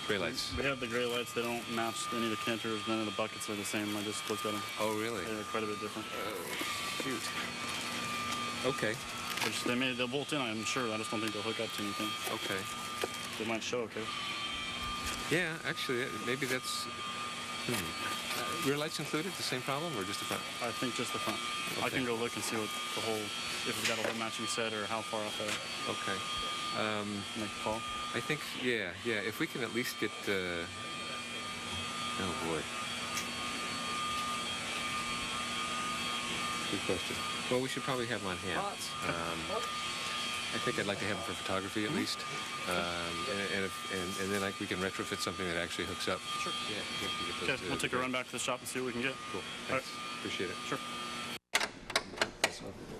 Gray lights. We have the gray lights. They don't match any of the canters. None of the buckets are the same. I just looked at them. Oh, really? They're quite a bit different. Shoot. Okay. Which they'll bolt in, I'm sure. I just don't think they'll hook up to anything. Okay. They might show, okay? Yeah, actually, maybe that's... rear lights included, the same problem, or just the front? I think just the front. Okay. I can go look and see what the whole, if it's got a whole matching set or how far off that. Okay. Make a call. I think, yeah. If we can at least get, oh boy. Good question. Well, we should probably have them on hand. I think I'd like to have them for photography at least, and then we can retrofit something that actually hooks up. Sure. Yeah. Okay, we'll take a run back to the shop and see what we can get. Cool. Thanks. Right. Appreciate it. Sure.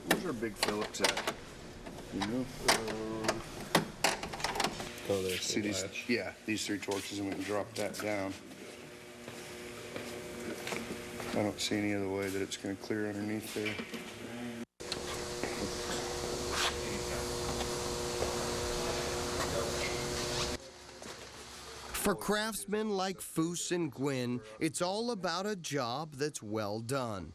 Where's our big Phillips at? You know? Oh, there's See these? Yeah, these 3 torches, and we can drop that down. I don't see any other way that it's going to clear underneath there. For craftsmen like Foose and Gwynn, it's all about a job that's well done.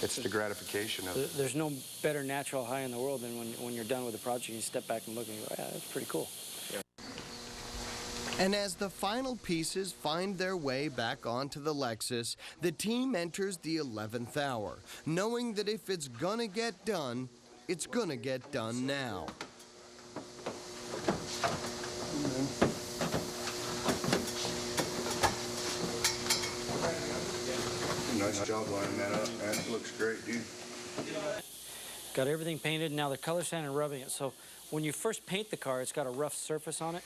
It's the gratification of it. There's no better natural high in the world than when you're done with the project, you step back and look and you go, yeah, that's pretty cool. And as the final pieces find their way back onto the Lexus, the team enters the 11th hour, knowing that if it's gonna get done, it's gonna get done now. Nice job lining that up, man. It looks great, dude. Got everything painted, now they're color sanding and rubbing it. So when you first paint the car, it's got a rough surface on it.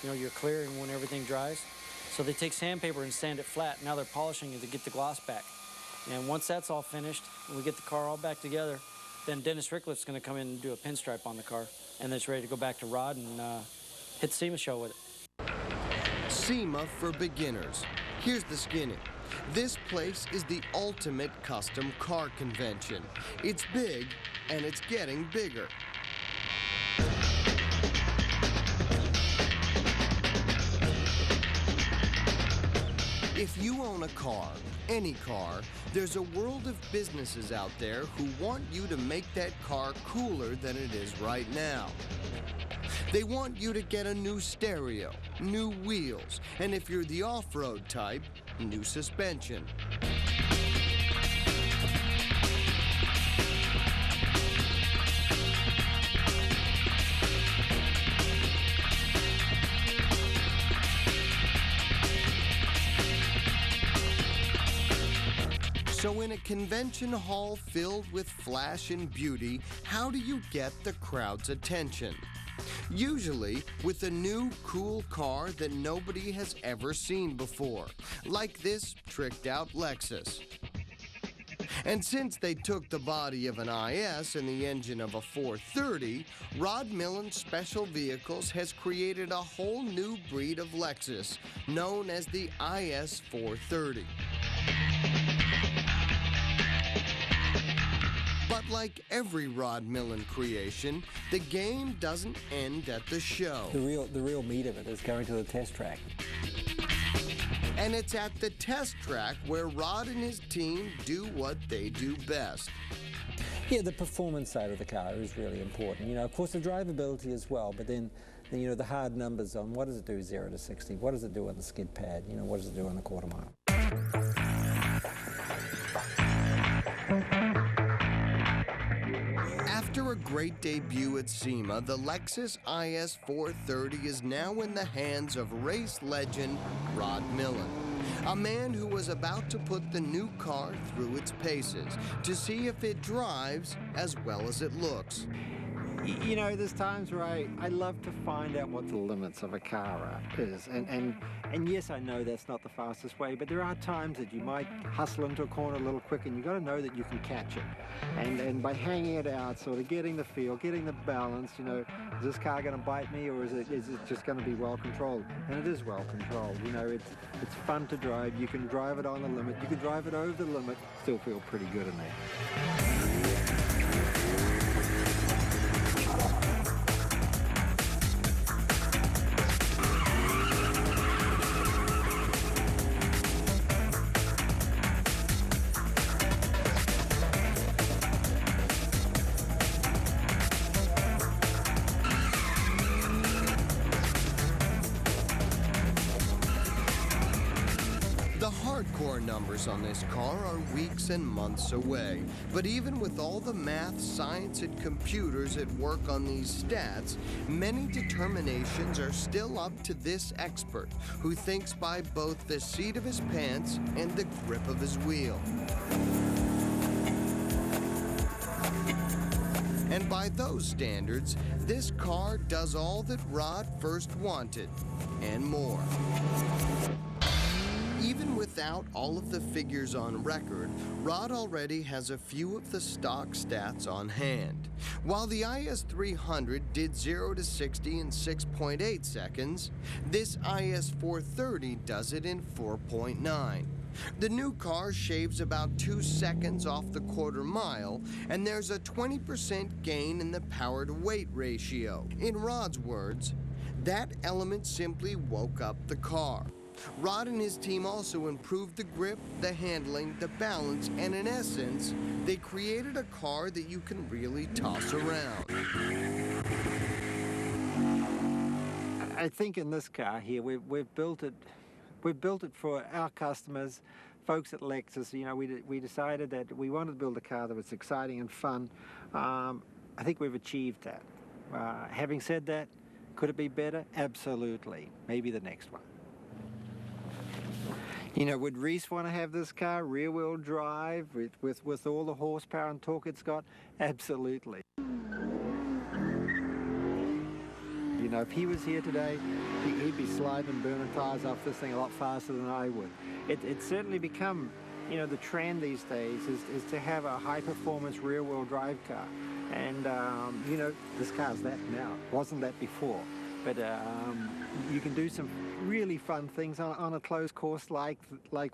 You know, you're clearing when everything dries. So they take sandpaper and sand it flat. Now they're polishing it to get the gloss back. And once that's all finished, and we get the car all back together, then Dennis Rickliff's going to come in and do a pinstripe on the car. And then it's ready to go back to Rod and hit the SEMA show with it. SEMA for beginners. Here's the skinny. This place is the ultimate custom car convention. It's big, and it's getting bigger. If you own a car, any car, there's a world of businesses out there who want you to make that car cooler than it is right now. They want you to get a new stereo, new wheels, and if you're the off-road type, new suspension. So in a convention hall filled with flash and beauty, how do you get the crowd's attention? Usually with a new, cool car that nobody has ever seen before, like this tricked-out Lexus. And since they took the body of an IS and the engine of a 430, Rod Millen Special Vehicles has created a whole new breed of Lexus, known as the IS430. But like every Rod Millen creation, the game doesn't end at the show. The real meat of it is going to the test track. And it's at the test track where Rod and his team do what they do best. Yeah, the performance side of the car is really important. You know, of course, the drivability as well, but then you know, the hard numbers on what does it do 0 to 60? What does it do on the skid pad? You know, what does it do on the quarter mile? After a great debut at SEMA, the Lexus IS430 is now in the hands of race legend Rod Millen, a man who was about to put the new car through its paces to see if it drives as well as it looks. You know, there's times where I love to find out what the limits of a car is. And yes, I know that's not the fastest way, but there are times that you might hustle into a corner a little quick, and you got to know that you can catch it. And by hanging it out, sort of getting the feel, getting the balance, you know, is this car going to bite me, or is it just going to be well controlled? And it is well controlled. You know, it's fun to drive. You can drive it on the limit. You can drive it over the limit, still feel pretty good in there. hardcore numbers on this car are weeks and months away. But even with all the math, science, and computers at work on these stats, many determinations are still up to this expert, who thinks by both the seat of his pants and the grip of his wheel. And by those standards, this car does all that Rod first wanted, and more. Even without all of the figures on record, Rod already has a few of the stock stats on hand. While the IS300 did 0 to 60 in 6.8 seconds, this IS430 does it in 4.9. The new car shaves about 2 seconds off the quarter mile, and there's a 20% gain in the power to weight ratio. In Rod's words, that element simply woke up the car. Rod and his team also improved the grip, the handling, the balance, and in essence, they created a car that you can really toss around. I think in this car here, we've built it for our customers, folks at Lexus. You know, we decided that we wanted to build a car that was exciting and fun. I think we've achieved that. Having said that, could it be better? Absolutely. Maybe the next one. You know, would Reese want to have this car rear-wheel drive with all the horsepower and torque it's got? Absolutely. You know, if he was here today, he'd be sliding and burning tires off this thing a lot faster than I would. It's certainly become, you know, the trend these days is to have a high-performance rear-wheel drive car. And, you know, this car's that now. Wasn't that before. But you can do some really fun things on a closed course like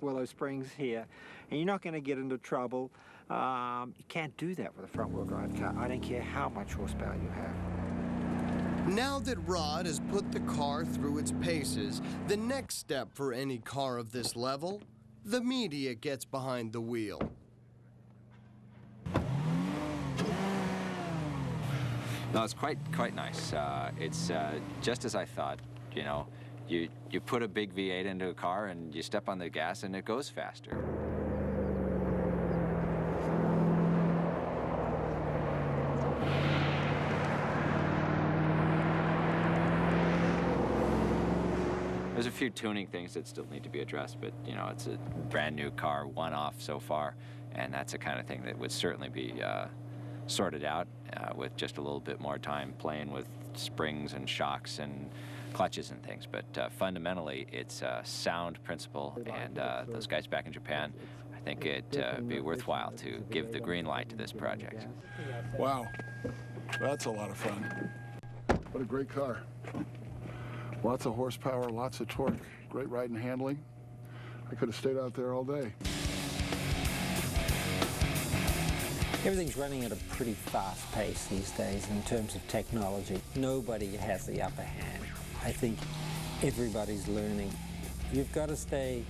Willow Springs here. And you're not going to get into trouble. You can't do that with a front-wheel drive car. I don't care how much horsepower you have. Now that Rod has put the car through its paces, the next step for any car of this level, the media gets behind the wheel. No, it's quite nice. It's just as I thought. You know, you put a big V8 into a car and you step on the gas and it goes faster. There's a few tuning things that still need to be addressed, but you know, it's a brand new car, one-off so far, and that's the kind of thing that would certainly be sorted out with just a little bit more time playing with springs and shocks and clutches and things. But fundamentally, it's a sound principle, and those guys back in Japan, I think it'd be worthwhile to give the green light to this project. Wow, that's a lot of fun. What a great car. Lots of horsepower, lots of torque, great ride and handling. I could have stayed out there all day. Everything's running at a pretty fast pace these days in terms of technology. Nobody has the upper hand. I think everybody's learning. You've got to stay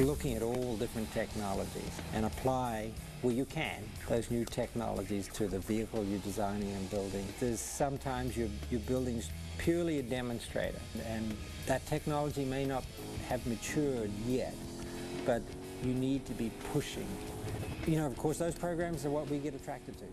looking at all different technologies and apply, where you can, those new technologies to the vehicle you're designing and building. There's sometimes you're building purely a demonstrator, and that technology may not have matured yet, but you need to be pushing. You know, of course, those programs are what we get attracted to.